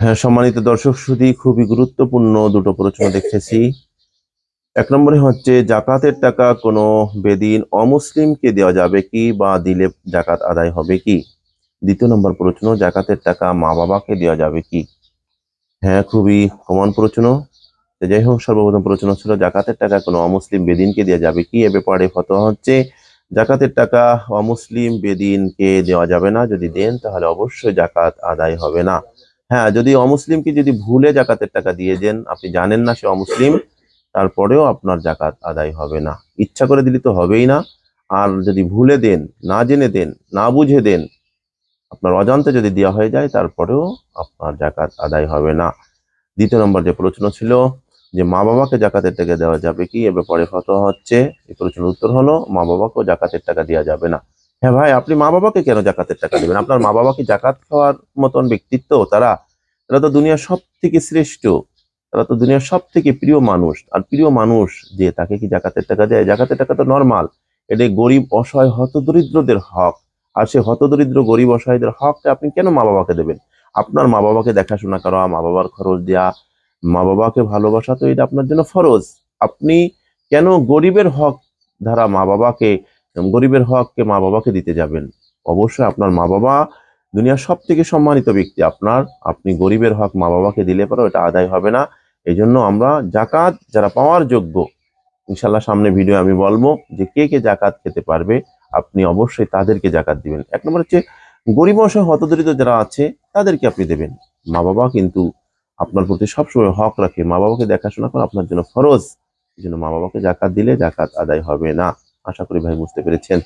হ্যাঁ, সম্মানিত দর্শক শ্রোতা, খুবই গুরুত্বপূর্ণ দুটো প্রশ্ন দেখতেছি। এক নম্বরে হচ্ছে, জাকাতের টাকা কোনো বেদিন অমুসলিমকে দেওয়া যাবে কি, বা দিলে জাকাত আদায় হবে কি? দ্বিতীয় নম্বর প্রশ্ন, জাকাতের টাকা মা বাবাকে দেওয়া যাবে কি? হ্যাঁ, খুবই কমন প্রশ্ন। তো যাই হোক, সর্বপ্রথম প্রশ্ন ছিল জাকাতের টাকা কোনো অমুসলিম বেদিনকে দেওয়া যাবে কি। এ ব্যাপারে ফতোয়া হচ্ছে, জাকাতের টাকা অমুসলিম বেদিনকে দেওয়া যাবে না। যদি দেন তাহলে অবশ্যই জাকাত আদায় হবে না। হ্যাঁ, যদি অমুসলিমকে যদি ভুলে জাকাতের টাকা দিয়ে দেন, আপনি জানেন না সে অমুসলিম, তারপরেও আপনার জাকাত আদায় হবে না। ইচ্ছা করে দিলে তো হবেই না। আর যদি ভুলে দেন, না জেনে দেন, না বুঝে দেন, আপনার অজান্তে যদি দেওয়া হয়ে যায়, তারপরেও আপনার জাকাত আদায় হবে না। দ্বিতীয় নম্বর যে প্রশ্ন ছিল যে মা বাবাকে জাকাতের টাকা দেওয়া যাবে কি, এ ব্যাপারে ফতোয়া হচ্ছে, এই প্রশ্নের উত্তর হলো মা বাবাকেও জাকাতের টাকা দেওয়া যাবে না। হ্যাঁ ভাই, আপনি মা বাবাকে কেন জাকাতের টাকা দিবেন? আপনার মা বাবা কি জাকাত খাওয়ার মতন ব্যক্তিত্ব? তারা তারা তো দুনিয়ার সব থেকে শ্রেষ্ঠ, তারা তো দুনিয়ার সব থেকে প্রিয় মানুষ। আর প্রিয় মানুষ যে, তাকে কি জাকাতের টাকা দেয়? জাকাতের টাকা তো নর্মাল, এটা গরিব অসহায় হতদরিদ্রদের হক। আর সে হতদরিদ্র গরিব অসহায়দের হককে আপনি কেন মা বাবাকে দেবেন? আপনার মা বাবাকে দেখাশোনা করা, মা বাবার খরচ দেওয়া, মা বাবাকে ভালোবাসা, তো এটা আপনার জন্য ফরজ। আপনি কেন গরিবের হক ধারা মা বাবাকে, গরিবের হককে মা বাবাকে দিতে যাবেন? অবশ্যই আপনার মা বাবা দুনিয়ার সব থেকে সম্মানিত ব্যক্তি আপনার। আপনি গরিবের হক মা বাবাকে দিলে পরে এটা আদায় হবে না। এই জন্য আমরা জাকাত যারা পাওয়ার যোগ্য, ইনশাল্লাহ সামনে ভিডিও আমি বলবো যে কে কে জাকাত খেতে পারবে, আপনি অবশ্যই তাদেরকে জাকাত দিবেন। এক নম্বর হচ্ছে, গরিব অসহায় হতদরিদ্র যারা আছে তাদেরকে আপনি দেবেন। মা বাবা কিন্তু আপনার প্রতি সবসময় হক রাখে, মা বাবাকে দেখাশোনা করা আপনার জন্য ফরজ। এই জন্য মা বাবাকে জাকাত দিলে জাকাত আদায় হবে না। আশা করি ভাই বুঝতে পেরেছেন।